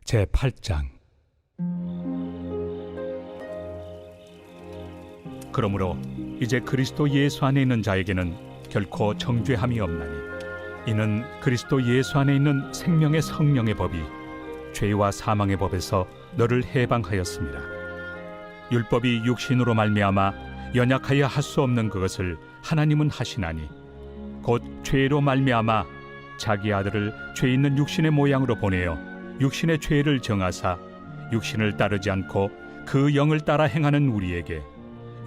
제8장. 그러므로 이제 그리스도 예수 안에 있는 자에게는 결코 정죄함이 없나니, 이는 그리스도 예수 안에 있는 생명의 성령의 법이 죄와 사망의 법에서 너를 해방하였습니다. 율법이 육신으로 말미암아 연약하여 할 수 없는 그것을 하나님은 하시나니, 곧 죄로 말미암아 자기 아들을 죄 있는 육신의 모양으로 보내어 육신의 죄를 정하사 육신을 따르지 않고 그 영을 따라 행하는 우리에게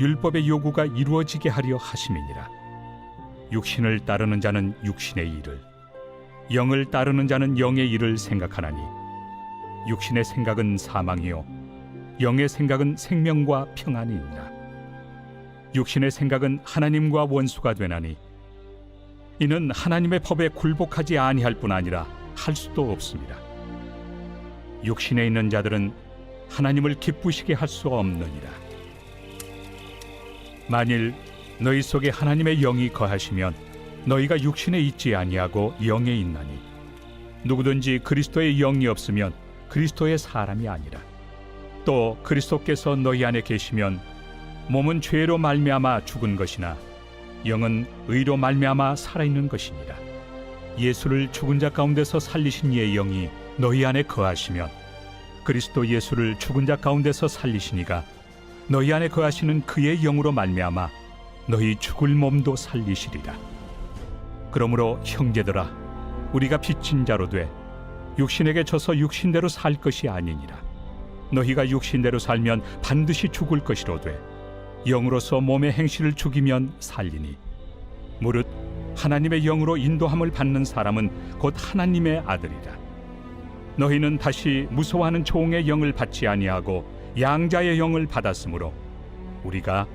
율법의 요구가 이루어지게 하려 하심이니라. 육신을 따르는 자는 육신의 일을, 영을 따르는 자는 영의 일을 생각하나니, 육신의 생각은 사망이요 영의 생각은 생명과 평안이니라. 육신의 생각은 하나님과 원수가 되나니, 이는 하나님의 법에 굴복하지 아니할 뿐 아니라 할 수도 없습니다. 육신에 있는 자들은 하나님을 기쁘시게 할 수 없느니라. 만일 너희 속에 하나님의 영이 거하시면 너희가 육신에 있지 아니하고 영에 있나니, 누구든지 그리스도의 영이 없으면 그리스도의 사람이 아니라. 또 그리스도께서 너희 안에 계시면 몸은 죄로 말미암아 죽은 것이나 영은 의로 말미암아 살아있는 것이니라. 예수를 죽은 자 가운데서 살리신 이의 영이 너희 안에 거하시면 그리스도 예수를 죽은 자 가운데서 살리시니가 너희 안에 거하시는 그의 영으로 말미암아 너희 죽을 몸도 살리시리라. 그러므로 형제들아, 우리가 빚진 자로 돼 육신에게 져서 육신대로 살 것이 아니니라. 너희가 육신대로 살면 반드시 죽을 것이로되 영으로서 몸의 행실을 죽이면 살리니, 무릇 하나님의 영으로 인도함을 받는 사람은 곧 하나님의 아들이라. 너희는 다시 무서워하는 종의 영을 받지 아니하고 양자의 영을 받았으므로 우리가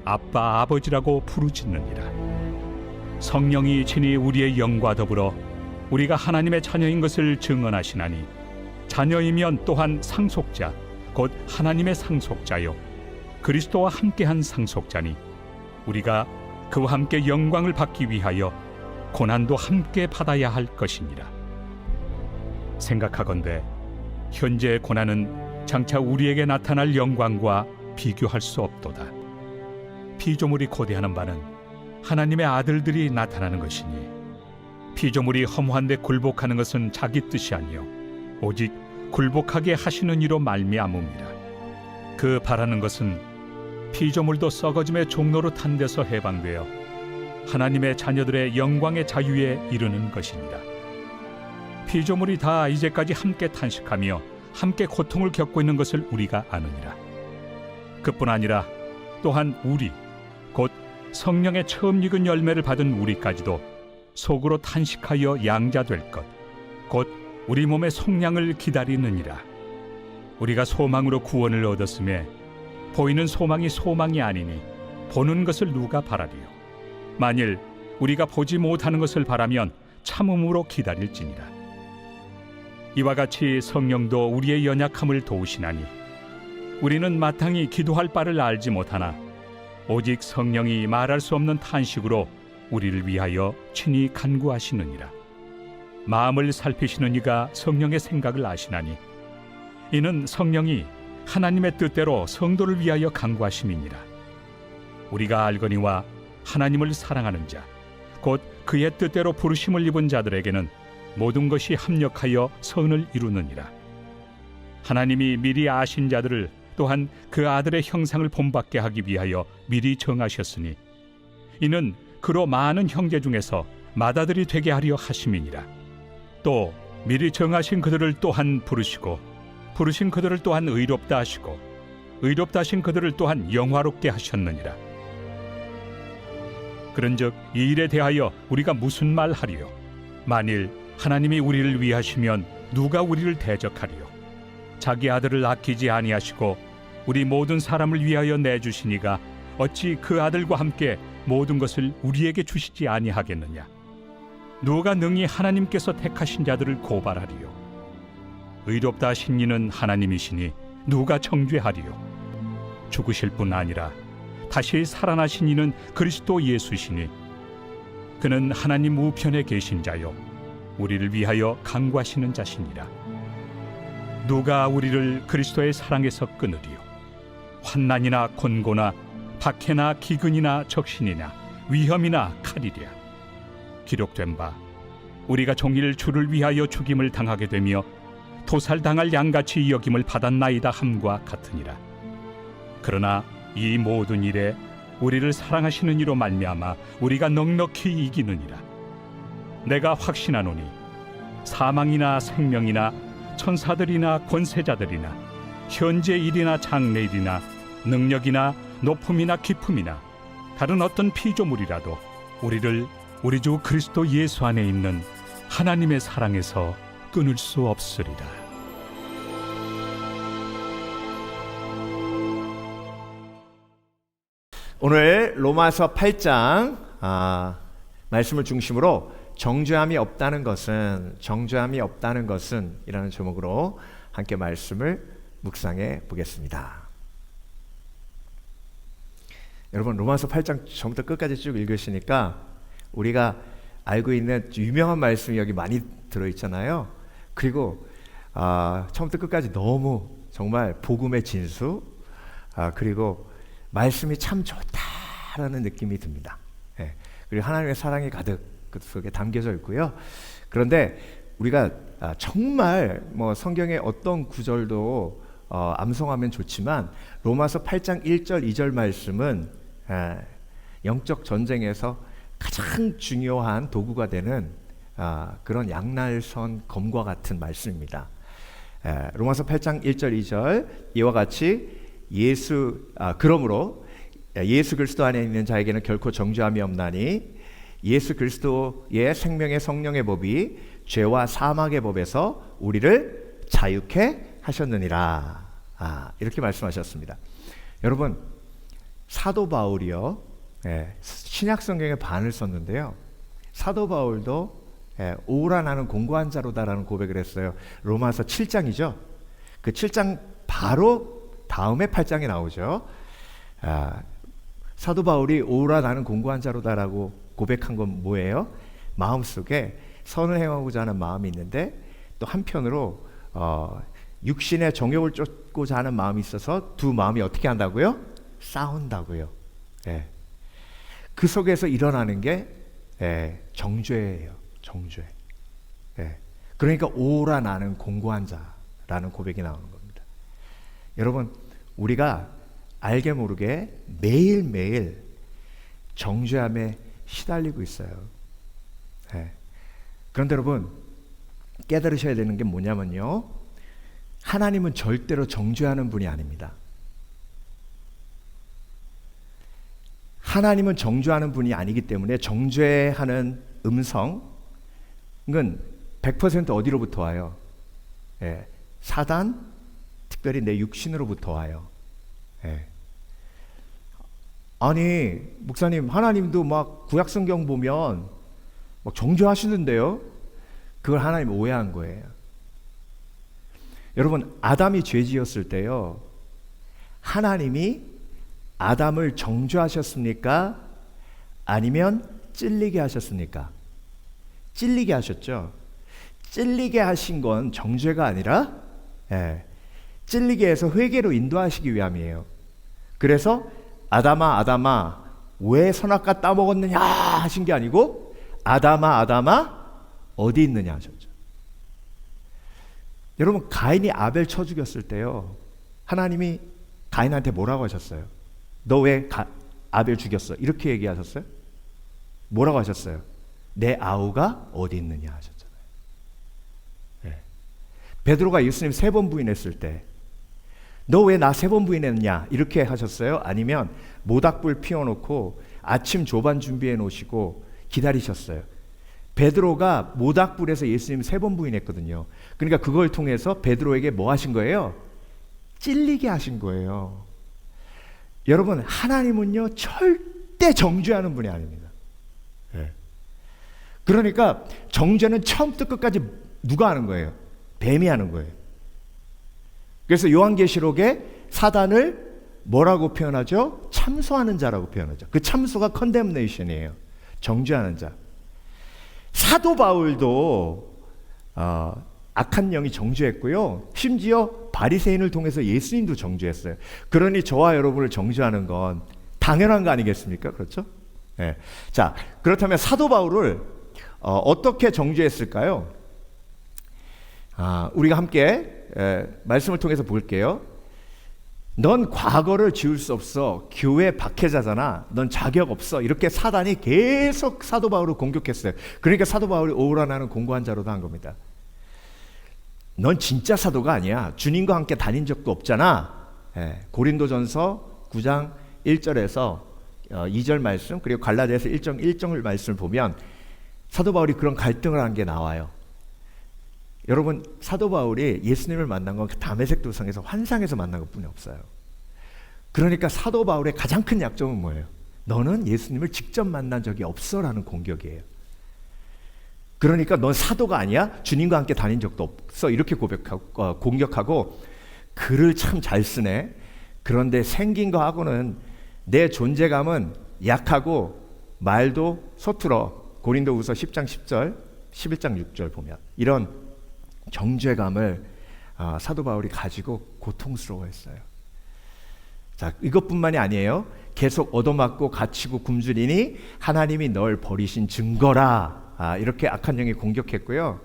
아빠 아버지라고 부르짖느니라. 성령이 친히 우리의 영과 더불어 우리가 하나님의 자녀인 것을 증언하시나니, 자녀이면 또한 상속자 곧 하나님의 상속자요 그리스도와 함께한 상속자니, 우리가 그와 함께 영광을 받기 위하여 고난도 함께 받아야 할 것이니라. 생각하건대 현재의 고난은 장차 우리에게 나타날 영광과 비교할 수 없도다. 피조물이 고대하는 바는 하나님의 아들들이 나타나는 것이니, 피조물이 허무한데 굴복하는 것은 자기 뜻이 아니요 오직 굴복하게 하시는 이로 말미암음이라. 그 바라는 것은 피조물도 썩어짐의 종로로 탄 데서 해방되어 하나님의 자녀들의 영광의 자유에 이르는 것이니라. 피조물이 다 이제까지 함께 탄식하며 함께 고통을 겪고 있는 것을 우리가 아느니라. 그뿐 아니라 또한 우리 곧 성령의 처음 익은 열매를 받은 우리까지도 속으로 탄식하여 양자될 것 곧 우리 몸의 속량을 기다리느니라. 우리가 소망으로 구원을 얻었음에 보이는 소망이 소망이 아니니 보는 것을 누가 바라리요. 만일 우리가 보지 못하는 것을 바라면 참음으로 기다릴지니라. 이와 같이 성령도 우리의 연약함을 도우시나니, 우리는 마땅히 기도할 바를 알지 못하나 오직 성령이 말할 수 없는 탄식으로 우리를 위하여 친히 간구하시느니라. 마음을 살피시는 이가 성령의 생각을 아시나니, 이는 성령이 하나님의 뜻대로 성도를 위하여 간구하심이니라. 우리가 알거니와 하나님을 사랑하는 자 곧 그의 뜻대로 부르심을 입은 자들에게는 모든 것이 합력하여 선을 이루느니라. 하나님이 미리 아신 자들을 또한 그 아들의 형상을 본받게 하기 위하여 미리 정하셨으니, 이는 그로 많은 형제 중에서 맏아들이 되게 하려 하심이니라. 또 미리 정하신 그들을 또한 부르시고, 부르신 그들을 또한 의롭다 하시고, 의롭다 하신 그들을 또한 영화롭게 하셨느니라. 그런즉 이 일에 대하여 우리가 무슨 말 하리요? 만일 하나님이 우리를 위하시면 누가 우리를 대적하리요? 자기 아들을 아끼지 아니하시고 우리 모든 사람을 위하여 내주시니가 어찌 그 아들과 함께 모든 것을 우리에게 주시지 아니하겠느냐? 누가 능히 하나님께서 택하신 자들을 고발하리요? 의롭다 하신 이는 하나님이시니 누가 정죄하리요? 죽으실 뿐 아니라 다시 살아나신 이는 그리스도 예수시니, 그는 하나님 우편에 계신 자요 우리를 위하여 간구하시는 자시니라. 누가 우리를 그리스도의 사랑에서 끊으리요? 환난이나 곤고나 박해나 기근이나 적신이나 위험이나 칼이랴. 기록된 바 우리가 종일 주를 위하여 죽임을 당하게 되며 도살당할 양같이 여김을 받았나이다 함과 같으니라. 그러나 이 모든 일에 우리를 사랑하시는 이로 말미암아 우리가 넉넉히 이기느니라. 내가 확신하노니 사망이나 생명이나 천사들이나 권세자들이나 현재 일이나 장래일이나 능력이나 높음이나 깊음이나 다른 어떤 피조물이라도 우리를 우리 주 그리스도 예수 안에 있는 하나님의 사랑에서 끊을 수 없으리라. 오늘 로마서 8장 말씀을 중심으로 정죄함이 없다는 것은 이라는 제목으로 함께 말씀을 묵상해 보겠습니다. 여러분, 로마서 8장 처음부터 끝까지 쭉 읽으시니까 우리가 알고 있는 유명한 말씀이 여기 많이 들어있잖아요. 그리고 처음부터 끝까지 너무 정말 복음의 진수, 그리고 말씀이 참 좋다라는 느낌이 듭니다. 예. 그리고 하나님의 사랑이 가득 그 속에 담겨져 있고요. 그런데 우리가 정말 성경의 어떤 구절도 암송하면 좋지만 로마서 8장 1절 2절 말씀은 영적 전쟁에서 가장 중요한 도구가 되는 그런 양날선 검과 같은 말씀입니다. 로마서 8장 1절 2절 이와 같이 그러므로 예수 그리스도 안에 있는 자에게는 결코 정죄함이 없나니 예수 그리스도의 생명의 성령의 법이 죄와 사망의 법에서 우리를 자유케 하셨느니라. 이렇게 말씀하셨습니다. 여러분, 사도 바울이요, 신약 성경의 반을 썼는데요, 사도 바울도 오라 나는 공고한 자로다라는 고백을 했어요. 로마서 7장이죠. 그 7장 바로 다음에 8장에 나오죠. 사도 바울이 오라 나는 공고한 자로다라고 고백한 건 뭐예요? 마음속에 선을 행하고자 하는 마음이 있는데 또 한편으로 육신의 정욕을 쫓고자 하는 마음이 있어서 두 마음이 어떻게 한다고요? 싸운다고요. 그 속에서 일어나는 게 정죄예요. 정죄. 그러니까 오라 나는 공고한 자라는 고백이 나오는 겁니다. 여러분, 우리가 알게 모르게 매일매일 정죄함에 시달리고 있어요. 그런데 여러분, 깨달으셔야 되는 게 뭐냐면요, 하나님은 절대로 정죄하는 분이 아닙니다. 하나님은 정죄하는 분이 아니기 때문에 정죄하는 음성은 100% 어디로부터 와요? 사단, 특별히 내 육신으로부터 와요. 아니, 목사님, 하나님도 막 구약성경 보면 막 정죄하시는데요? 그걸 하나님 오해한 거예요. 여러분, 아담이 죄 지었을 때요, 하나님이 아담을 정죄하셨습니까? 아니면 찔리게 하셨습니까? 찔리게 하셨죠. 찔리게 하신 건 정죄가 아니라 찔리게 해서 회개로 인도하시기 위함이에요. 그래서 아담아 왜 선악과 따먹었느냐 하신 게 아니고 아담아 어디 있느냐 하셨죠. 여러분, 가인이 아벨 쳐 죽였을 때요, 하나님이 가인한테 뭐라고 하셨어요? 너 왜 아벨 죽였어? 이렇게 얘기하셨어요? 뭐라고 하셨어요? 내 아우가 어디 있느냐 하셨잖아요. 베드로가 예수님 3번 부인했을 때 너 왜 나 3번 부인했냐 이렇게 하셨어요? 아니면 모닥불 피워놓고 아침 조반 준비해 놓으시고 기다리셨어요? 베드로가 모닥불에서 예수님 3번 부인했거든요. 그러니까 그걸 통해서 베드로에게 뭐 하신 거예요? 찔리게 하신 거예요. 여러분, 하나님은요 절대 정죄하는 분이 아닙니다. 그러니까 정죄는 처음부터 끝까지 누가 하는 거예요? 뱀이 하는 거예요. 그래서 요한계시록에 사단을 뭐라고 표현하죠? 참소하는 자라고 표현하죠. 그 참소가 condemnation이에요. 정죄하는 자. 사도 바울도 악한 영이 정죄했고요. 심지어 바리새인을 통해서 예수님도 정죄했어요. 그러니 저와 여러분을 정죄하는 건 당연한 거 아니겠습니까? 그렇죠? 네. 자, 그렇다면 사도 바울을 어떻게 정죄했을까요? 우리가 함께 말씀을 통해서 볼게요. 넌 과거를 지울 수 없어. 교회 박해자잖아. 넌 자격 없어. 이렇게 사단이 계속 사도 바울을 공격했어요. 그러니까 사도 바울이 오라나는 공고한 자로도 한 겁니다. 넌 진짜 사도가 아니야. 주님과 함께 다닌 적도 없잖아. 고린도전서 9장 1절에서 2절 말씀, 그리고 갈라디아서 1절 말씀을 보면 사도 바울이 그런 갈등을 한 게 나와요. 여러분, 사도 바울이 예수님을 만난 건 다메섹 도상에서 환상에서 만난 것뿐이 없어요. 그러니까 사도 바울의 가장 큰 약점은 뭐예요? 너는 예수님을 직접 만난 적이 없어라는 공격이에요. 그러니까 넌 사도가 아니야? 주님과 함께 다닌 적도 없어. 이렇게 공격하고 글을 참 잘 쓰네. 그런데 생긴 거 하고는 내 존재감은 약하고 말도 서툴어. 고린도후서 10장 10절, 11장 6절 보면 이런 정죄감을 사도 바울이 가지고 고통스러워했어요. 자, 이것뿐만이 아니에요. 계속 얻어맞고 갇히고 굶주리니 하나님이 널 버리신 증거라. 이렇게 악한 영이 공격했고요.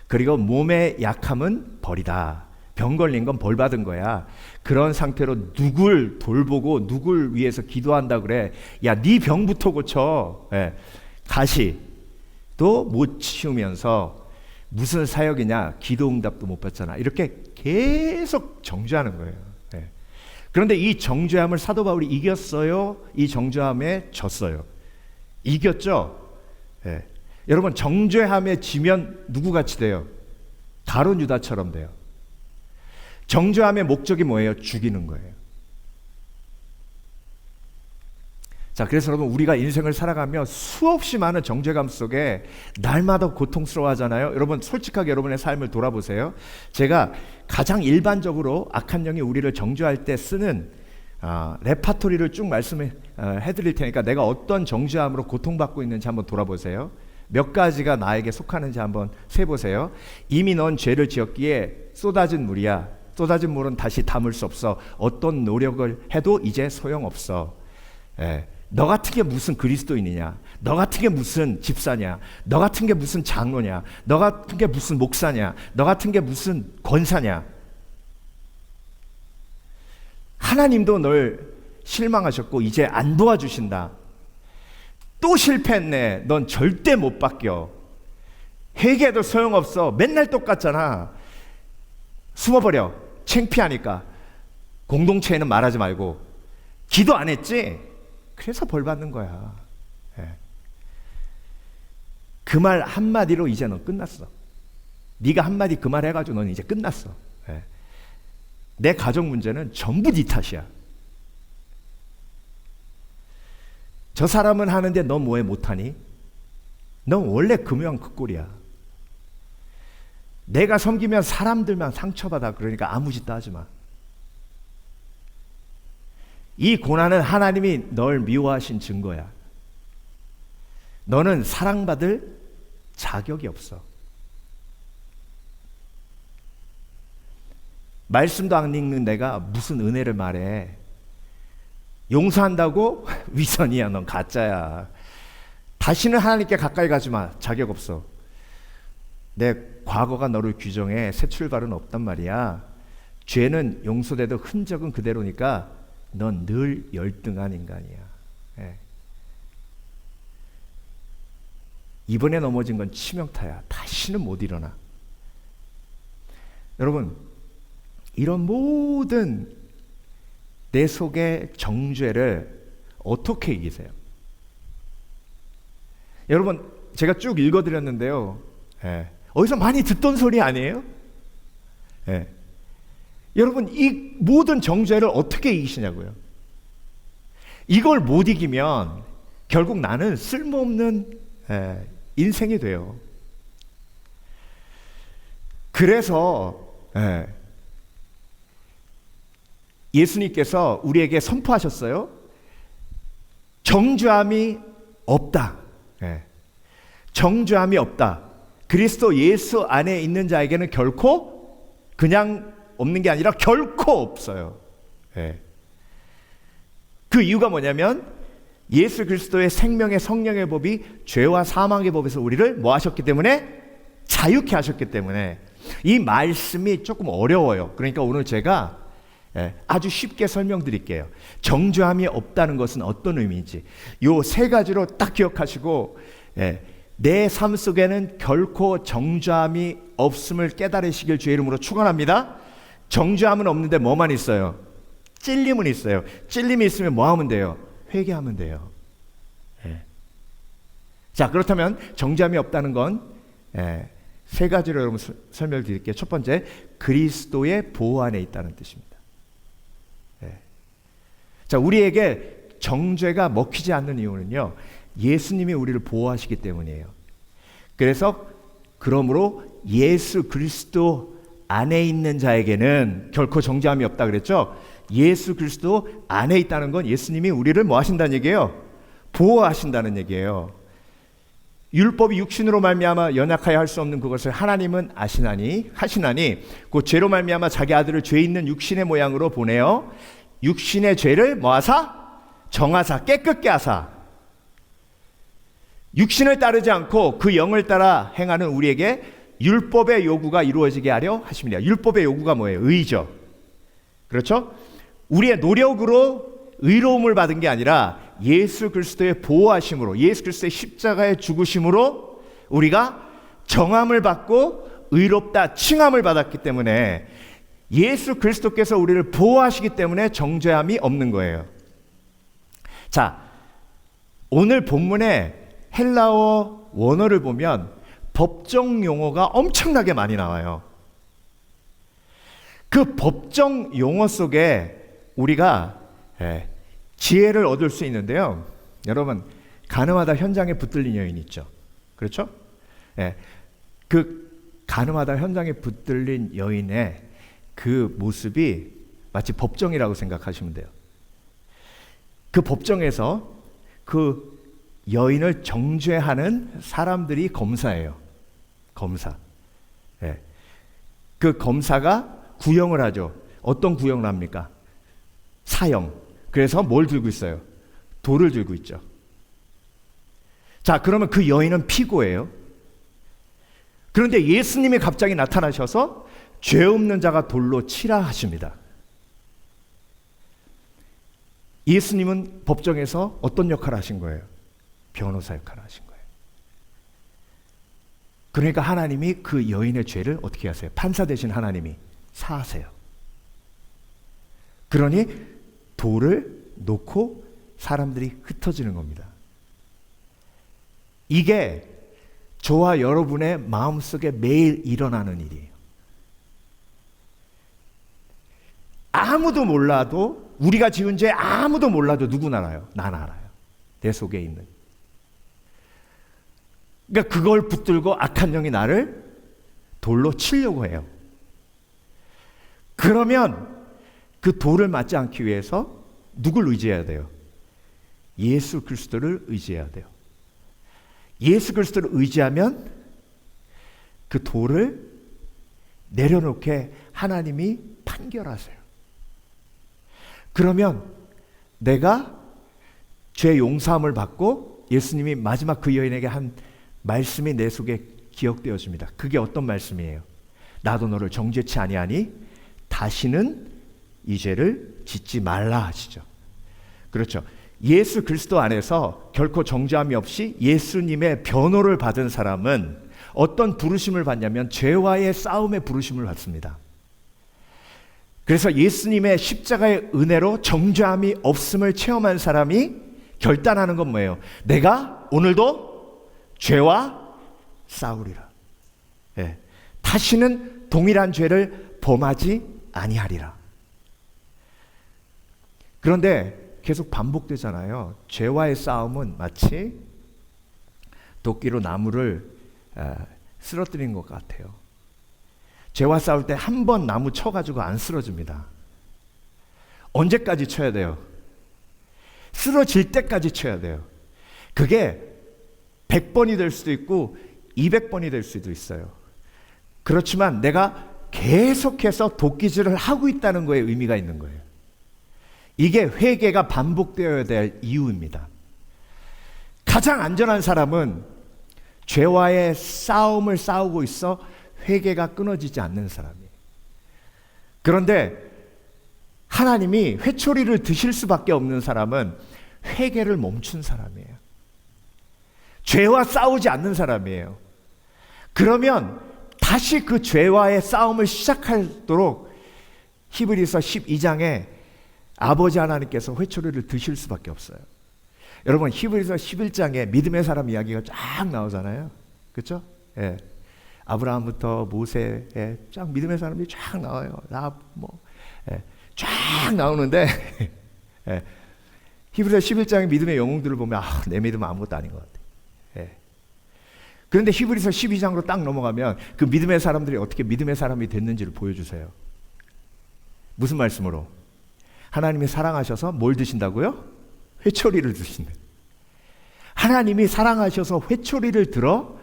그리고 몸의 약함은 벌이다. 병 걸린 건 벌 받은 거야. 그런 상태로 누굴 돌보고 누굴 위해서 기도한다 그래. 야, 네 병부터 고쳐. 가시도 못 치우면서 무슨 사역이냐, 기도 응답도 못 받잖아. 이렇게 계속 정죄하는 거예요. 그런데 이 정죄함을 사도 바울이 이겼어요? 이 정죄함에 졌어요? 이겼죠? 여러분, 정죄함에 지면 누구같이 돼요? 가룟 유다처럼 돼요. 정죄함의 목적이 뭐예요? 죽이는 거예요. 자, 그래서 여러분, 우리가 인생을 살아가며 수없이 많은 정죄감 속에 날마다 고통스러워하잖아요. 여러분, 솔직하게 여러분의 삶을 돌아보세요. 제가 가장 일반적으로 악한 영이 우리를 정죄할 때 쓰는 레파토리를 쭉 말씀해 드릴 테니까 내가 어떤 정죄함으로 고통받고 있는지 한번 돌아보세요. 몇 가지가 나에게 속하는지 한번 세보세요. 이미 넌 죄를 지었기에 쏟아진 물이야. 쏟아진 물은 다시 담을 수 없어. 어떤 노력을 해도 이제 소용없어. 너 같은 게 무슨 그리스도인이냐? 너 같은 게 무슨 집사냐? 너 같은 게 무슨 장로냐? 너 같은 게 무슨 목사냐? 너 같은 게 무슨 권사냐? 하나님도 널 실망하셨고 이제 안 도와주신다. 또 실패했네. 넌 절대 못 바뀌어. 회개해도 소용없어. 맨날 똑같잖아. 숨어버려. 창피하니까. 공동체에는 말하지 말고. 기도 안 했지? 그래서 벌 받는 거야. 그 말 한마디로 이제 넌 끝났어. 네가 한마디 그 말 해가지고 넌 이제 끝났어. 내 가정 문제는 전부 네 탓이야. 저 사람은 하는데 너 뭐해 못하니? 넌 원래 그 모양 그 꼴이야. 내가 섬기면 사람들만 상처받아. 그러니까 아무 짓도 하지 마. 이 고난은 하나님이 널 미워하신 증거야. 너는 사랑받을 자격이 없어. 말씀도 안 읽는 내가 무슨 은혜를 말해. 용서한다고? 위선이야. 넌 가짜야. 다시는 하나님께 가까이 가지 마. 자격 없어. 내 과거가 너를 규정해. 새 출발은 없단 말이야. 죄는 용서돼도 흔적은 그대로니까 넌 늘 열등한 인간이야. 이번에 넘어진 건 치명타야. 다시는 못 일어나. 여러분, 이런 모든 내 속의 정죄를 어떻게 이기세요? 여러분, 제가 쭉 읽어드렸는데요. 어디서 많이 듣던 소리 아니에요? 여러분, 이 모든 정죄를 어떻게 이기시냐고요? 이걸 못 이기면 결국 나는 쓸모없는 인생이 돼요. 그래서 예수님께서 우리에게 선포하셨어요. 정죄함이 없다. 정죄함이 없다. 그리스도 예수 안에 있는 자에게는 결코 그냥 없는 게 아니라 결코 없어요. 예. 그 이유가 뭐냐면 예수 그리스도의 생명의 성령의 법이 죄와 사망의 법에서 우리를 뭐 하셨기 때문에? 자유케 하셨기 때문에. 이 말씀이 조금 어려워요. 그러니까 오늘 제가 아주 쉽게 설명드릴게요. 정죄함이 없다는 것은 어떤 의미인지 요 세 가지로 딱 기억하시고 내 삶 속에는 결코 정죄함이 없음을 깨달으시길 주의 이름으로 축원합니다. 정죄함은 없는데 뭐만 있어요? 찔림은 있어요. 찔림이 있으면 뭐 하면 돼요? 회개하면 돼요. 자, 그렇다면 정죄함이 없다는 건 세 가지로 여러분 설명을 드릴게요. 첫 번째, 그리스도의 보호 안에 있다는 뜻입니다. 자, 우리에게 정죄가 먹히지 않는 이유는요, 예수님이 우리를 보호하시기 때문이에요. 그래서 그러므로 예수 그리스도 안에 있는 자에게는 결코 정죄함이 없다 그랬죠. 예수 그리스도 안에 있다는 건 예수님이 우리를 뭐 하신다는 얘기예요? 보호하신다는 얘기예요. 율법이 육신으로 말미암아 연약하여 할 수 없는 그것을 하나님은 하시나니 그 죄로 말미암아 자기 아들을 죄 있는 육신의 모양으로 보내어 육신의 죄를 뭐하사? 정하사, 깨끗게 하사. 육신을 따르지 않고 그 영을 따라 행하는 우리에게 율법의 요구가 이루어지게 하려 하십니다. 율법의 요구가 뭐예요? 의죠. 그렇죠? 우리의 노력으로 의로움을 받은 게 아니라 예수 그리스도의 보호하심으로, 예수 그리스도의 십자가의 죽으심으로 우리가 정함을 받고 의롭다 칭함을 받았기 때문에, 예수 그리스도께서 우리를 보호하시기 때문에 정죄함이 없는 거예요. 자, 오늘 본문에 헬라어 원어를 보면 법정 용어가 엄청나게 많이 나와요. 그 법정 용어 속에 우리가 지혜를 얻을 수 있는데요. 여러분, 가늠하다 현장에 붙들린 여인 있죠. 그렇죠? 그 가늠하다 현장에 붙들린 여인의 그 모습이 마치 법정이라고 생각하시면 돼요. 그 법정에서 그 여인을 정죄하는 사람들이 검사예요. 검사. 그 검사가 구형을 하죠. 어떤 구형을 합니까? 사형. 그래서 뭘 들고 있어요? 돌을 들고 있죠. 자, 그러면 그 여인은 피고예요. 그런데 예수님이 갑자기 나타나셔서 죄 없는 자가 돌로 치라 하십니다. 예수님은 법정에서 어떤 역할을 하신 거예요? 변호사 역할을 하신 거예요. 그러니까 하나님이 그 여인의 죄를 어떻게 하세요? 판사 되신 하나님이 사하세요. 그러니 돌을 놓고 사람들이 흩어지는 겁니다. 이게 저와 여러분의 마음속에 매일 일어나는 일이에요. 아무도 몰라도, 우리가 지은 죄 아무도 몰라도 누구나 알아요. 난 알아요. 내 속에 있는. 그러니까 그걸 붙들고 악한 영이 나를 돌로 치려고 해요. 그러면 그 돌을 맞지 않기 위해서 누굴 의지해야 돼요? 예수 그리스도를 의지해야 돼요. 예수 그리스도를 의지하면 그 돌을 내려놓게 하나님이 판결하세요. 그러면 내가 죄 용서함을 받고 예수님이 마지막 그 여인에게 한 말씀이 내 속에 기억되어집니다. 그게 어떤 말씀이에요? 나도 너를 정죄치 아니하니 다시는 이 죄를 짓지 말라 하시죠. 그렇죠. 예수 그리스도 안에서 결코 정죄함이 없이 예수님의 변호를 받은 사람은 어떤 부르심을 받냐면 죄와의 싸움의 부르심을 받습니다. 그래서 예수님의 십자가의 은혜로 정죄함이 없음을 체험한 사람이 결단하는 건 뭐예요? 내가 오늘도 죄와 싸우리라. 다시는 동일한 죄를 범하지 아니하리라. 그런데 계속 반복되잖아요. 죄와의 싸움은 마치 도끼로 나무를 쓰러뜨린 것 같아요. 죄와 싸울 때 한 번 나무 쳐가지고 안 쓰러집니다. 언제까지 쳐야 돼요? 쓰러질 때까지 쳐야 돼요. 그게 100번이 될 수도 있고 200번이 될 수도 있어요. 그렇지만 내가 계속해서 도끼질을 하고 있다는 거에 의미가 있는 거예요. 이게 회개가 반복되어야 될 이유입니다. 가장 안전한 사람은 죄와의 싸움을 싸우고 있어 회개가 끊어지지 않는 사람이에요. 그런데 하나님이 회초리를 드실 수밖에 없는 사람은 회개를 멈춘 사람이에요. 죄와 싸우지 않는 사람이에요. 그러면 다시 그 죄와의 싸움을 시작하도록 히브리서 12장에 아버지 하나님께서 회초리를 드실 수밖에 없어요. 여러분, 히브리서 11장에 믿음의 사람 이야기가 쫙 나오잖아요. 그렇죠? 예. 아브라함부터 모세에 쫙 믿음의 사람이 쫙 나와요. 쫙 나오는데 예. 히브리서 11장의 믿음의 영웅들을 보면 내 믿음은 아무것도 아닌 것 같아요. 예. 그런데 히브리서 12장으로 딱 넘어가면 그 믿음의 사람들이 어떻게 믿음의 사람이 됐는지를 보여주세요. 무슨 말씀으로? 하나님이 사랑하셔서 뭘 드신다고요? 회초리를 드신다. 하나님이 사랑하셔서 회초리를 들어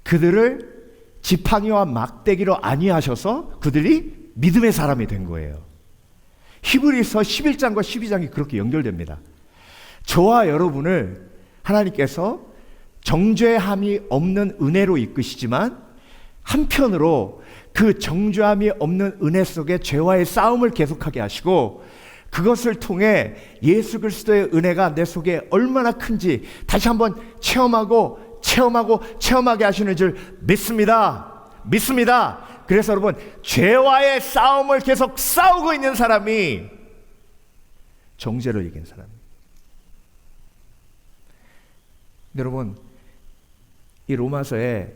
그들을 지팡이와 막대기로 안위하셔서 그들이 믿음의 사람이 된 거예요. 히브리서 11장과 12장이 그렇게 연결됩니다. 저와 여러분을 하나님께서 정죄함이 없는 은혜로 이끄시지만 한편으로 그 정죄함이 없는 은혜 속에 죄와의 싸움을 계속하게 하시고 그것을 통해 예수 그리스도의 은혜가 내 속에 얼마나 큰지 다시 한번 체험하게 하시는 줄 믿습니다. 그래서 여러분, 죄와의 싸움을 계속 싸우고 있는 사람이 정죄를 이긴 사람입니다. 여러분, 이 로마서에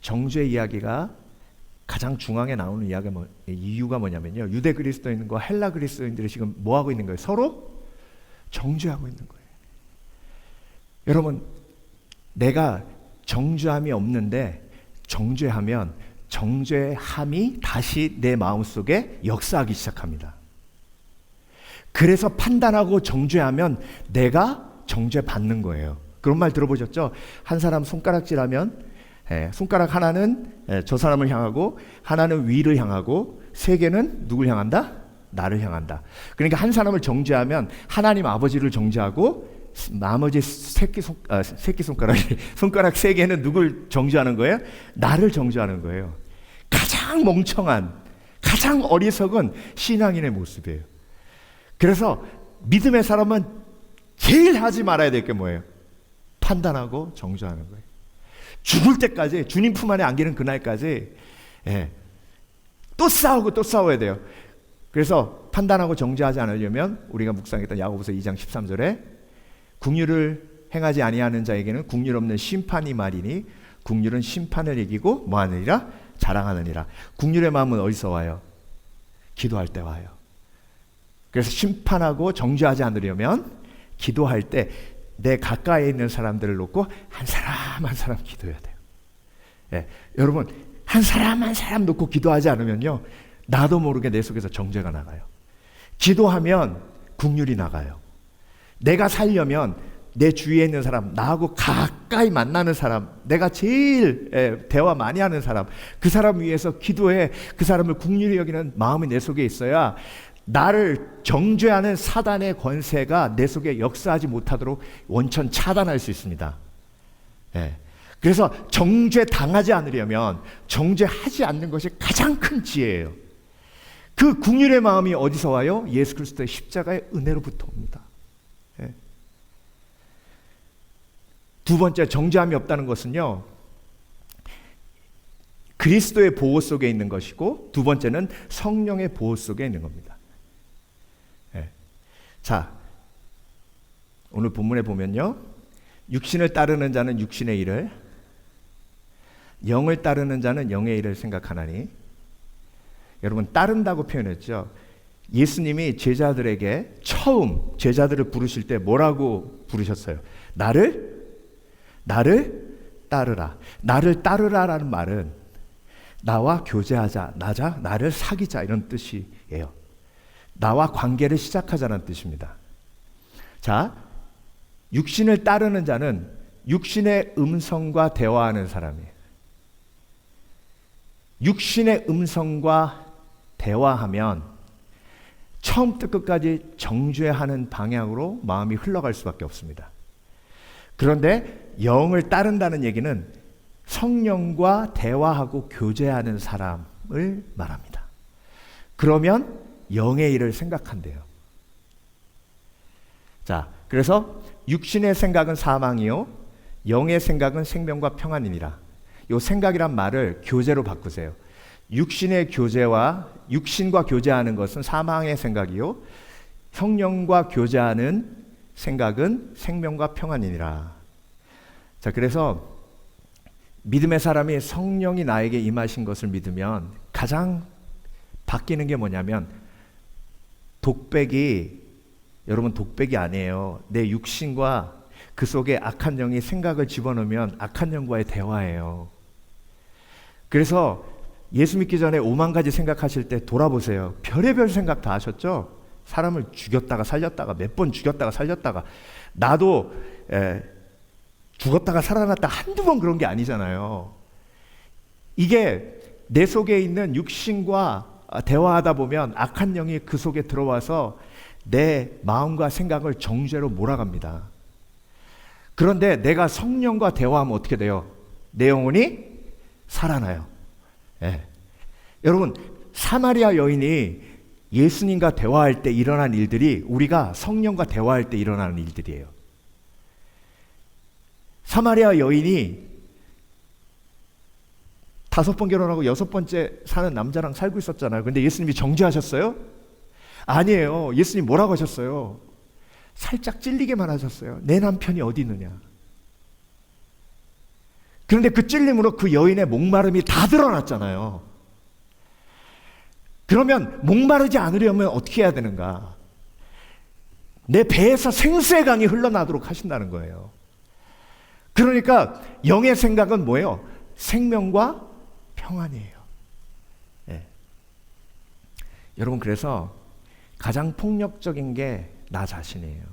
정죄 이야기가 가장 중앙에 나오는 이유가 뭐냐면요, 유대 그리스도인과 헬라 그리스도인들이 지금 뭐 하고 있는 거예요? 서로 정죄하고 있는 거예요. 여러분, 내가 정죄함이 없는데 정죄하면 정죄함이 다시 내 마음속에 역사하기 시작합니다. 그래서 판단하고 정죄하면 내가 정죄받는 거예요. 그런 말 들어보셨죠? 한 사람 손가락질하면 손가락 하나는 저 사람을 향하고 하나는 위를 향하고 세 개는 누굴 향한다? 나를 향한다. 그러니까 한 사람을 정죄하면 하나님 아버지를 정죄하고 나머지 손가락 세 개는 누굴 정죄하는 거예요? 나를 정죄하는 거예요. 가장 멍청한, 가장 어리석은 신앙인의 모습이에요. 그래서 믿음의 사람은 제일 하지 말아야 될 게 뭐예요? 판단하고 정죄하는 거예요. 죽을 때까지, 주님 품 안에 안기는 그날까지 또 싸우고 또 싸워야 돼요. 그래서 판단하고 정죄하지 않으려면 우리가 묵상했던 야고보서 2장 13절에 긍휼을 행하지 아니하는 자에게는 긍휼 없는 심판이 말이니 긍휼은 심판을 이기고 뭐하느니라? 자랑하느니라. 긍휼의 마음은 어디서 와요? 기도할 때 와요. 그래서 심판하고 정죄하지 않으려면 기도할 때 내 가까이에 있는 사람들을 놓고 한 사람 한 사람 기도해야 돼요. 여러분, 한 사람 놓고 기도하지 않으면요, 나도 모르게 내 속에서 정죄가 나가요. 기도하면 긍휼이 나가요. 내가 살려면 내 주위에 있는 사람, 나하고 가까이 만나는 사람, 내가 제일 대화 많이 하는 사람, 그 사람 위해서 기도해. 그 사람을 긍휼히 여기는 마음이 내 속에 있어야 나를 정죄하는 사단의 권세가 내 속에 역사하지 못하도록 원천 차단할 수 있습니다. 그래서 정죄 당하지 않으려면 정죄하지 않는 것이 가장 큰 지혜예요. 그 긍휼의 마음이 어디서 와요? 예수 그리스도의 십자가의 은혜로부터 옵니다. 두 번째, 정죄함이 없다는 것은요, 그리스도의 보호 속에 있는 것이고, 두 번째는 성령의 보호 속에 있는 겁니다. 자, 오늘 본문에 보면요, 육신을 따르는 자는 육신의 일을, 영을 따르는 자는 영의 일을 생각하나니. 여러분, 따른다고 표현했죠. 예수님이 제자들에게 처음 제자들을 부르실 때 뭐라고 부르셨어요? 나를 따르라. 나를 따르라라는 말은 나와 교제하자, 나를 사귀자, 이런 뜻이에요. 나와 관계를 시작하자는 뜻입니다. 자, 육신을 따르는 자는 육신의 음성과 대화하는 사람이에요. 육신의 음성과 대화하면 처음부터 끝까지 정죄하는 방향으로 마음이 흘러갈 수밖에 없습니다. 그런데 영을 따른다는 얘기는 성령과 대화하고 교제하는 사람을 말합니다. 그러면 영의 일을 생각한대요. 자, 그래서 육신의 생각은 사망이요 영의 생각은 생명과 평안이니라. 이 생각이란 말을 교제로 바꾸세요. 육신과 교제하는 것은 사망의 생각이요 성령과 교제하는 생각은 생명과 평안이니라. 자, 그래서 믿음의 사람이 성령이 나에게 임하신 것을 믿으면 가장 바뀌는 게 뭐냐면 여러분 독백이 아니에요. 내 육신과 그 속에 악한 영이 생각을 집어넣으면 악한 영과의 대화예요. 그래서 예수 믿기 전에 5만 가지 생각하실 때 돌아보세요. 별의별 생각 다 하셨죠? 사람을 죽였다가 살렸다가 몇 번 죽였다가 살렸다가 나도 죽었다가 살아났다 한두 번 그런 게 아니잖아요. 이게 내 속에 있는 육신과 대화하다 보면 악한 영이 그 속에 들어와서 내 마음과 생각을 정죄로 몰아갑니다. 그런데 내가 성령과 대화하면 어떻게 돼요? 내 영혼이 살아나요. 여러분, 사마리아 여인이 예수님과 대화할 때 일어난 일들이 우리가 성령과 대화할 때 일어나는 일들이에요. 사마리아 여인이 5번 결혼하고 6번째 사는 남자랑 살고 있었잖아요. 근데 예수님이 정죄하셨어요? 아니에요. 예수님 뭐라고 하셨어요? 살짝 찔리게만 하셨어요. 내 남편이 어디 있느냐. 그런데 그 찔림으로 그 여인의 목마름이 다 드러났잖아요. 그러면 목마르지 않으려면 어떻게 해야 되는가? 내 배에서 생수의 강이 흘러나도록 하신다는 거예요. 그러니까 영의 생각은 뭐예요? 생명과 평안이에요. 여러분, 그래서 가장 폭력적인 게 나 자신이에요.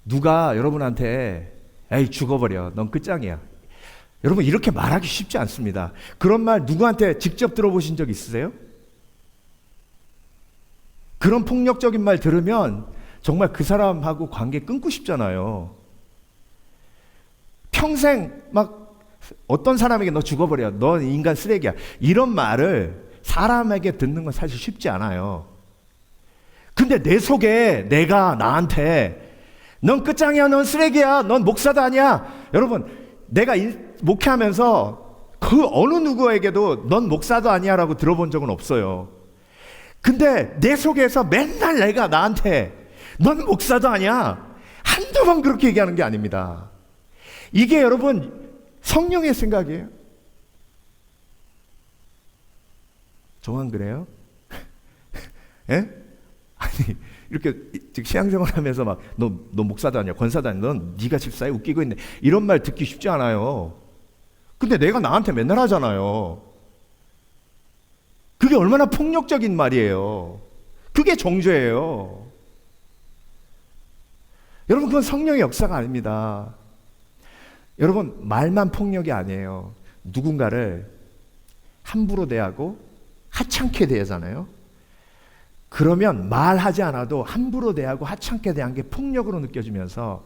누가 여러분한테 에이 죽어버려, 넌 끝장이야. 여러분, 이렇게 말하기 쉽지 않습니다. 그런 말 누구한테 직접 들어보신 적 있으세요? 그런 폭력적인 말 들으면 정말 그 사람하고 관계 끊고 싶잖아요. 평생 막 어떤 사람에게 너 죽어버려, 넌 인간 쓰레기야, 이런 말을 사람에게 듣는 건 사실 쉽지 않아요. 근데 내 속에 내가 나한테 넌 끝장이야, 넌 쓰레기야, 넌 목사도 아니야. 여러분, 내가 목회하면서 그 어느 누구에게도 넌 목사도 아니야 라고 들어본 적은 없어요. 근데 내 속에서 맨날 내가 나한테 넌 목사도 아니야 한두 번 그렇게 얘기하는 게 아닙니다. 이게 여러분 성령의 생각이에요. 저만 그래요? 예? 아니 이렇게 신앙생활 하면서 막 너 목사도 아니야, 권사도 아니야, 넌 네가 집사에 웃기고 있네, 이런 말 듣기 쉽지 않아요. 근데 내가 나한테 맨날 하잖아요. 그게 얼마나 폭력적인 말이에요. 그게 정죄예요. 여러분, 그건 성령의 역사가 아닙니다. 여러분, 말만 폭력이 아니에요. 누군가를 함부로 대하고 하찮게 대하잖아요. 그러면 말하지 않아도 함부로 대하고 하찮게 대한 게 폭력으로 느껴지면서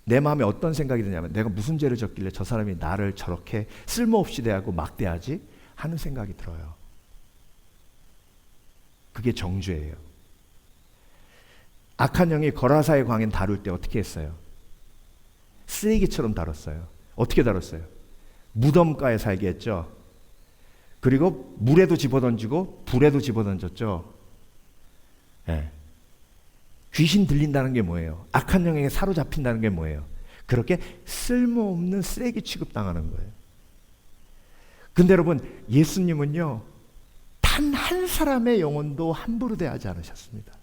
내 마음에 어떤 생각이 드냐면 내가 무슨 죄를 졌길래 저 사람이 나를 저렇게 쓸모없이 대하고 막대하지 하는 생각이 들어요. 그게 정죄예요. 악한 영이 거라사의 광인 다룰 때 어떻게 했어요? 쓰레기처럼 다뤘어요. 어떻게 다뤘어요? 무덤가에 살게 했죠. 그리고 물에도 집어던지고 불에도 집어던졌죠. 귀신 들린다는 게 뭐예요? 악한 영에게 사로잡힌다는 게 뭐예요? 그렇게 쓸모없는 쓰레기 취급당하는 거예요. 근데 여러분, 예수님은요 단 한 사람의 영혼도 함부로 대하지 않으셨습니다.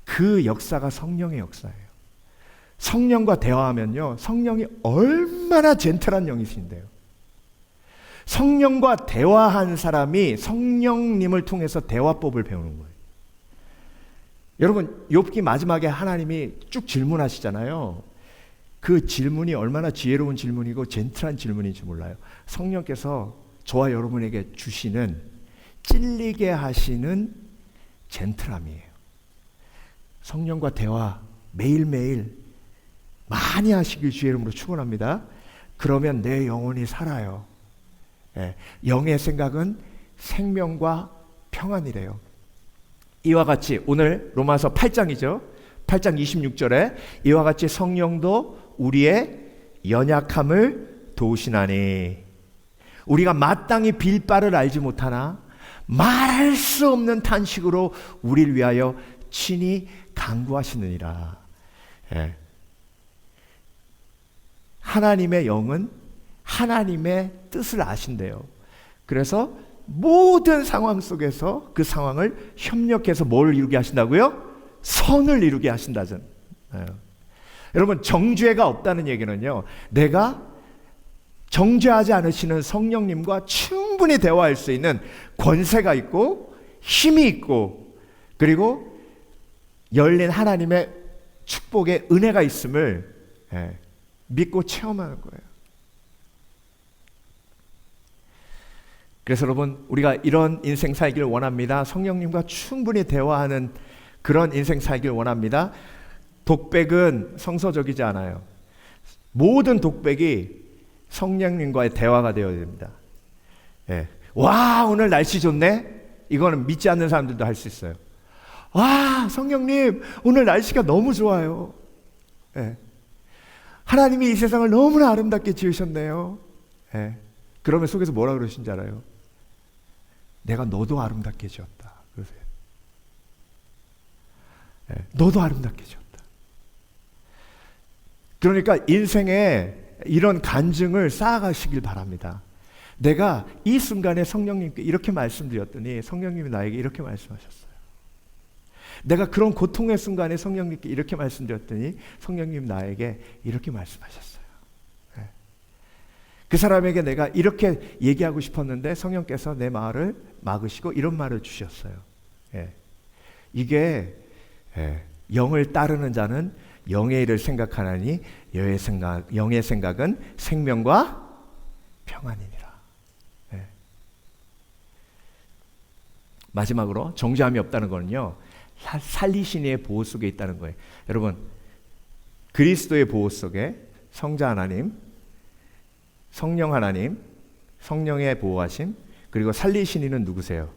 그 역사가 성령의 역사예요. 성령과 대화하면요 성령이 얼마나 젠틀한 영이신데요. 성령과 대화한 사람이 성령님을 통해서 대화법을 배우는 거예요. 여러분, 욥기 마지막에 하나님이 쭉 질문하시잖아요. 그 질문이 얼마나 지혜로운 질문이고 젠틀한 질문인지 몰라요. 성령께서 저와 여러분에게 주시는 찔리게 하시는 젠틀함이에요. 성령과 대화 매일매일 많이 하시길 주의 이름으로 축원합니다. 그러면 내 영혼이 살아요. 예, 영의 생각은 생명과 평안이래요. 이와 같이 오늘 로마서 8장이죠. 8장 26절에 이와 같이 성령도 우리의 연약함을 도우시나니 우리가 마땅히 빌 바를 알지 못하나 말할 수 없는 탄식으로 우리를 위하여 친히 간구하시느니라. 예. 하나님의 영은 하나님의 뜻을 아신대요. 그래서 모든 상황 속에서 그 상황을 협력해서 뭘 이루게 하신다고요? 선을 이루게 하신다전. 예. 여러분, 정죄가 없다는 얘기는요, 내가 정죄하지 않으시는 성령님과 충분히 대화할 수 있는 권세가 있고 힘이 있고 그리고 열린 하나님의 축복의 은혜가 있음을 믿고 체험하는 거예요. 그래서 여러분, 우리가 이런 인생 살기를 원합니다. 성령님과 충분히 대화하는 그런 인생 살기를 원합니다. 독백은 성서적이지 않아요. 모든 독백이 성령님과의 대화가 되어야 됩니다. 와, 오늘 날씨 좋네? 이거는 믿지 않는 사람들도 할 수 있어요. 와, 성령님, 오늘 날씨가 너무 좋아요. 하나님이 이 세상을 너무나 아름답게 지으셨네요. 그러면 속에서 뭐라 그러신지 알아요? 내가 너도 아름답게 지었다. 그러세요. 너도 아름답게 지었다. 그러니까 인생에 이런 간증을 쌓아가시길 바랍니다. 내가 이 순간에 성령님께 이렇게 말씀드렸더니 성령님이 나에게 이렇게 말씀하셨어요. 내가 그런 고통의 순간에 성령님께 이렇게 말씀드렸더니 성령님 나에게 이렇게 말씀하셨어요. 그 사람에게 내가 이렇게 얘기하고 싶었는데 성령께서 내 말을 막으시고 이런 말을 주셨어요. 이게 영을 따르는 자는 영의 일을 생각하나니 영의 생각은 생명과 평안이니라. 마지막으로 정죄함이 없다는 거는요, 살리시니의 보호 속에 있다는 거예요. 여러분, 그리스도의 보호 속에 성자 하나님, 성령 하나님, 성령의 보호하심, 그리고 살리시니는 누구세요?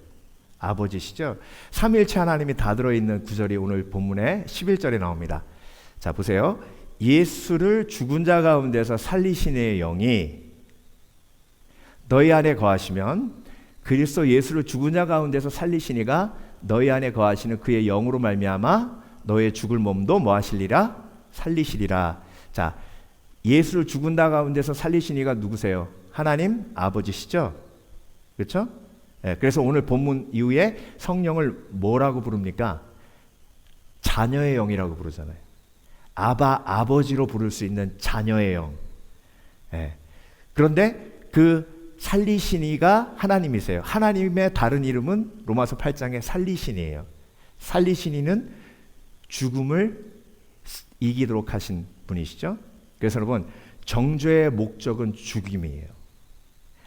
아버지시죠. 삼위일체 하나님이 다 들어있는 구절이 오늘 본문의 11절에 나옵니다. 자, 보세요. 예수를 죽은 자 가운데서 살리시니의 영이 너희 안에 거하시면 그리스도 예수를 죽은 자 가운데서 살리시니가 너희 안에 거하시는 그의 영으로 말미암아 너의 죽을 몸도 뭐 하시리라? 살리시리라. 자, 예수를 죽은 자 가운데서 살리시니가 누구세요? 하나님 아버지시죠? 그렇죠? 그래서 오늘 본문 이후에 성령을 뭐라고 부릅니까? 자녀의 영이라고 부르잖아요. 아버지로 부를 수 있는 자녀의 영. 그런데 그 살리시니가 하나님이세요. 하나님의 다른 이름은 로마서 8장의 살리시니예요. 살리시니는 죽음을 이기도록 하신 분이시죠. 그래서 여러분, 정죄의 목적은 죽임이에요.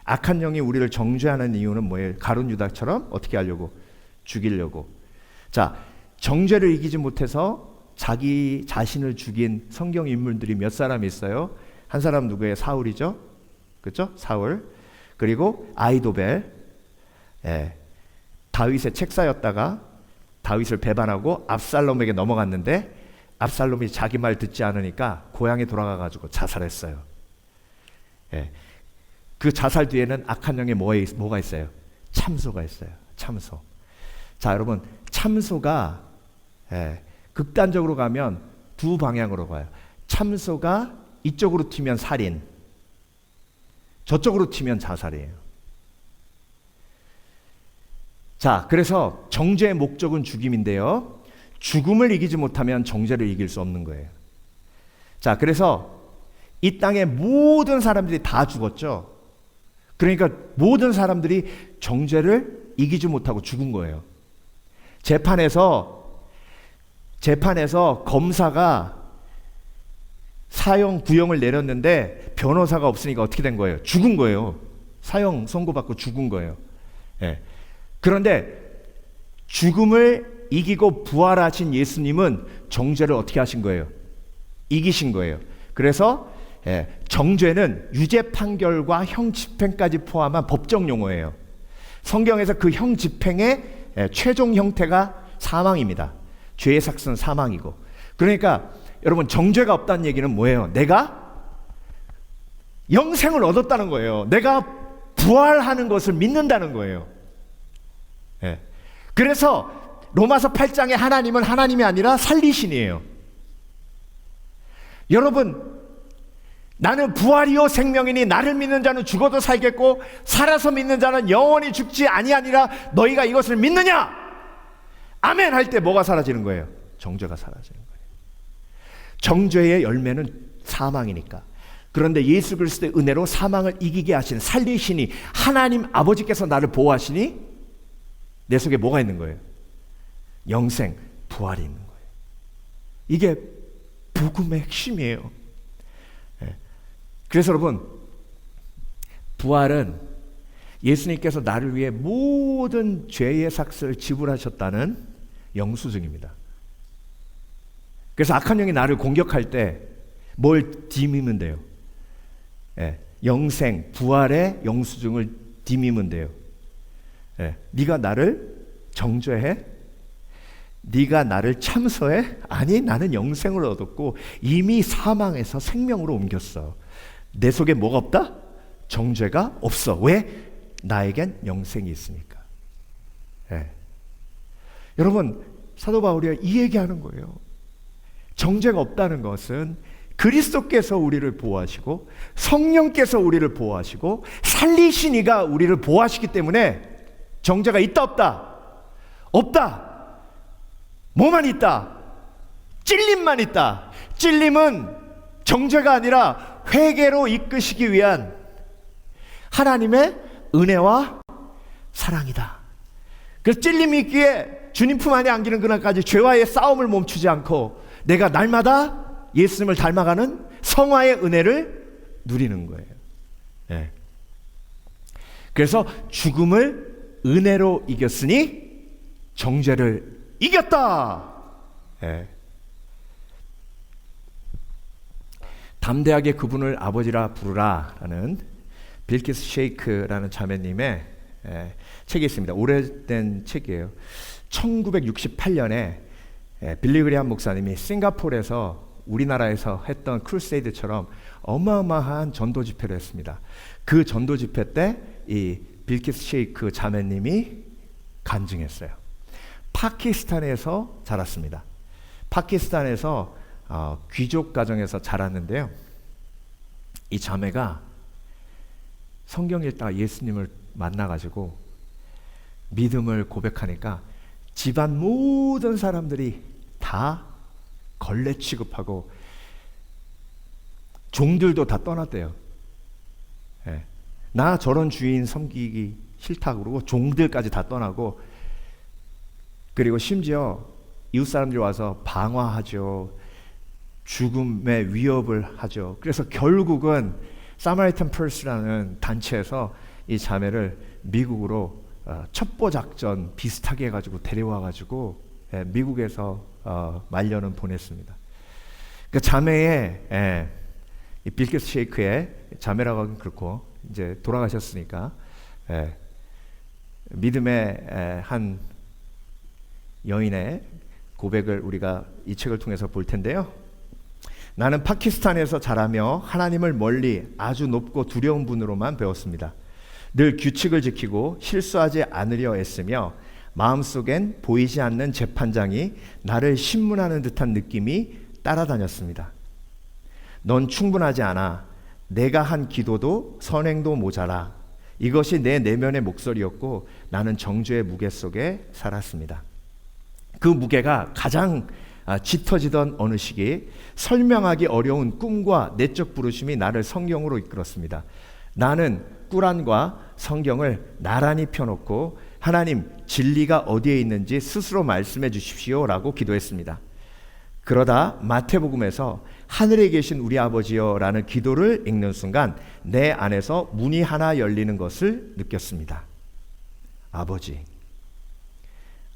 악한 영이 우리를 정죄하는 이유는 뭐예요? 가룟 유다처럼 어떻게 하려고? 죽이려고. 자, 정죄를 이기지 못해서 자기 자신을 죽인 성경 인물들이 몇 사람 있어요? 한 사람 누구예요? 사울이죠. 그렇죠? 사울. 그리고 아이도벨. 다윗의 책사였다가 다윗을 배반하고 압살롬에게 넘어갔는데 압살롬이 자기 말 듣지 않으니까 고향에 돌아가가지고 자살했어요. 그 자살 뒤에는 악한 영에 뭐가 있어요? 참소가 있어요. 참소. 자, 여러분, 참소가 극단적으로 가면 두 방향으로 가요. 참소가 이쪽으로 튀면 살인, 저쪽으로 튀면 자살이에요. 자, 그래서 정죄의 목적은 죽임인데요, 죽음을 이기지 못하면 정죄를 이길 수 없는 거예요. 자, 그래서 이 땅의 모든 사람들이 다 죽었죠. 그러니까 모든 사람들이 정죄를 이기지 못하고 죽은 거예요. 재판에서 검사가 사형 구형을 내렸는데 변호사가 없으니까 어떻게 된 거예요? 죽은 거예요. 사형 선고받고 죽은 거예요. 예. 그런데 죽음을 이기고 부활하신 예수님은 정죄를 어떻게 하신 거예요? 이기신 거예요. 그래서 정죄는 유죄 판결과 형 집행까지 포함한 법정 용어예요. 성경에서 그 형 집행의 최종 형태가 사망입니다. 죄의 삭스는 사망이고. 그러니까 여러분, 정죄가 없다는 얘기는 뭐예요? 내가 영생을 얻었다는 거예요. 내가 부활하는 것을 믿는다는 거예요. 그래서 로마서 8장에 하나님은 하나님이 아니라 살리신이에요. 여러분, 나는 부활이요 생명이니 나를 믿는 자는 죽어도 살겠고 살아서 믿는 자는 영원히 죽지 아니하니라. 너희가 이것을 믿느냐? 아멘 할 때 뭐가 사라지는 거예요? 정죄가 사라지는 거예요. 정죄의 열매는 사망이니까. 그런데 예수 그리스도의 은혜로 사망을 이기게 하신 살리시니 하나님 아버지께서 나를 보호하시니 내 속에 뭐가 있는 거예요? 영생, 부활이 있는 거예요. 이게 복음의 핵심이에요. 그래서 여러분, 부활은 예수님께서 나를 위해 모든 죄의 삭스를 지불하셨다는 영수증입니다. 그래서 악한 영이 나를 공격할 때 뭘 디미면 돼요? 영생, 부활의 영수증을 디미면 돼요. 네가 나를 정죄해? 네가 나를 참소해? 아니, 나는 영생을 얻었고 이미 사망에서 생명으로 옮겼어. 내 속에 뭐가 없다? 정죄가 없어. 왜? 나에겐 영생이 있으니까. 여러분, 사도 바울이 이 얘기하는 거예요. 정죄가 없다는 것은 그리스도께서 우리를 보호하시고 성령께서 우리를 보호하시고 살리신 이가 우리를 보호하시기 때문에 정죄가 있다 없다? 없다. 뭐만 있다? 찔림만 있다. 찔림은 정죄가 아니라 회개로 이끄시기 위한 하나님의 은혜와 사랑이다. 그래서 찔림이 있기에 주님 품 안에 안기는 그날까지 죄와의 싸움을 멈추지 않고 내가 날마다 예수님을 닮아가는 성화의 은혜를 누리는 거예요. 그래서 죽음을 은혜로 이겼으니 정죄를 이겼다. 담대하게 그분을 아버지라 부르라 라는 빌키스 쉐이크라는 자매님의 책이 있습니다. 오래된 책이에요. 1968년에 빌리그리함 목사님이 싱가포르에서 우리나라에서 했던 크루세이드처럼 어마어마한 전도 집회를 했습니다. 그 전도 집회 때 이 빌키스 쉐이크 자매님이 간증했어요. 파키스탄에서 자랐습니다. 파키스탄에서 귀족 가정에서 자랐는데요. 이 자매가 성경 읽다가 예수님을 만나가지고 믿음을 고백하니까 집안 모든 사람들이 다 걸레 취급하고 종들도 다 떠났대요. 나 저런 주인 섬기기 싫다 그러고 종들까지 다 떠나고, 그리고 심지어 이웃 사람들이 와서 방화하죠. 죽음의 위협을 하죠. 그래서 결국은 사마리탄 펄스라는 단체에서 이 자매를 미국으로 첩보 작전 비슷하게 해가지고 데려와가지고 미국에서 말년은 보냈습니다. 그 자매의 이 빌키스 쉐이크의 자매라고 하긴 그렇고 이제 돌아가셨으니까 믿음의 한 여인의 고백을 우리가 이 책을 통해서 볼 텐데요. 나는 파키스탄에서 자라며 하나님을 멀리 아주 높고 두려운 분으로만 배웠습니다. 늘 규칙을 지키고 실수하지 않으려 애쓰며 마음속엔 보이지 않는 재판장이 나를 신문하는 듯한 느낌이 따라다녔습니다. 넌 충분하지 않아. 내가 한 기도도 선행도 모자라. 이것이 내 내면의 목소리였고 나는 정죄의 무게 속에 살았습니다. 그 무게가 가장 짙어지던 어느 시기 설명하기 어려운 꿈과 내적 부르심이 나를 성경으로 이끌었습니다. 나는 꾸란과 성경을 나란히 펴놓고 하나님 진리가 어디에 있는지 스스로 말씀해 주십시오 라고 기도했습니다. 그러다 마태복음에서 하늘에 계신 우리 아버지여라는 기도를 읽는 순간 내 안에서 문이 하나 열리는 것을 느꼈습니다. 아버지,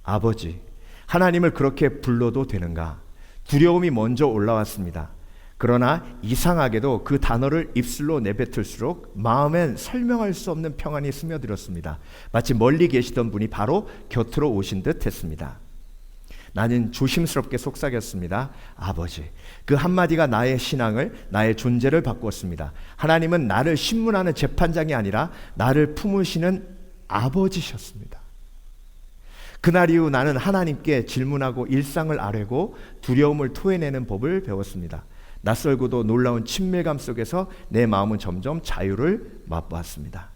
아버지, 하나님을 그렇게 불러도 되는가? 두려움이 먼저 올라왔습니다. 그러나 이상하게도 그 단어를 입술로 내뱉을수록 마음엔 설명할 수 없는 평안이 스며들었습니다. 마치 멀리 계시던 분이 바로 곁으로 오신 듯 했습니다. 나는 조심스럽게 속삭였습니다. 아버지. 그 한마디가 나의 신앙을, 나의 존재를 바꾸었습니다. 하나님은 나를 신문하는 재판장이 아니라 나를 품으시는 아버지셨습니다. 그날 이후 나는 하나님께 질문하고 일상을 아뢰고 두려움을 토해내는 법을 배웠습니다. 낯설고도 놀라운 친밀감 속에서 내 마음은 점점 자유를 맛보았습니다.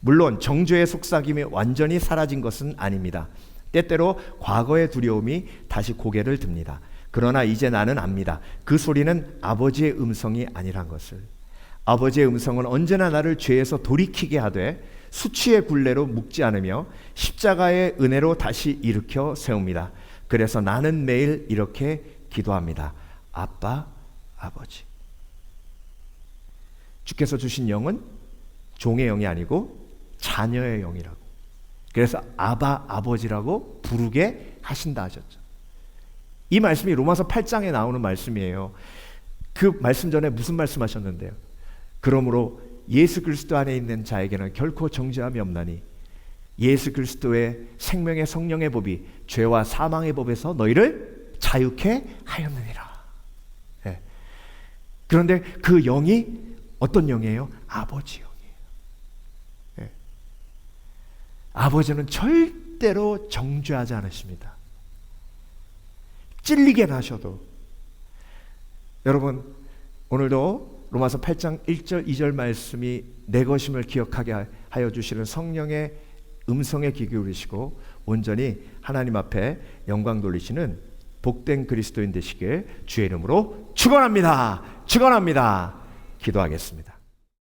물론 정죄의 속삭임이 완전히 사라진 것은 아닙니다. 때때로 과거의 두려움이 다시 고개를 듭니다. 그러나 이제 나는 압니다. 그 소리는 아버지의 음성이 아니란 것을. 아버지의 음성은 언제나 나를 죄에서 돌이키게 하되 수치의 굴레로 묶지 않으며 십자가의 은혜로 다시 일으켜 세웁니다. 그래서 나는 매일 이렇게 기도합니다. 아빠, 아버지. 주께서 주신 영은 종의 영이 아니고 자녀의 영이라고. 그래서 아바, 아버지라고 부르게 하신다 하셨죠. 이 말씀이 로마서 8장에 나오는 말씀이에요. 그 말씀 전에 무슨 말씀하셨는데요? 그러므로 예수 그리스도 안에 있는 자에게는 결코 정죄함이 없나니 예수 그리스도의 생명의 성령의 법이 죄와 사망의 법에서 너희를 자유케 하였느니라. 네. 그런데 그 영이 어떤 영이에요? 아버지 영이에요. 네. 아버지는 절대로 정죄하지 않으십니다. 찔리게 하셔도. 여러분, 오늘도 로마서 8장 1절 2절 말씀이 내 것임을 기억하게 하여 주시는 성령의 음성에 귀 기울이시고 온전히 하나님 앞에 영광 돌리시는 복된 그리스도인 되시길 주의 이름으로 축원합니다. 축원합니다. 기도하겠습니다.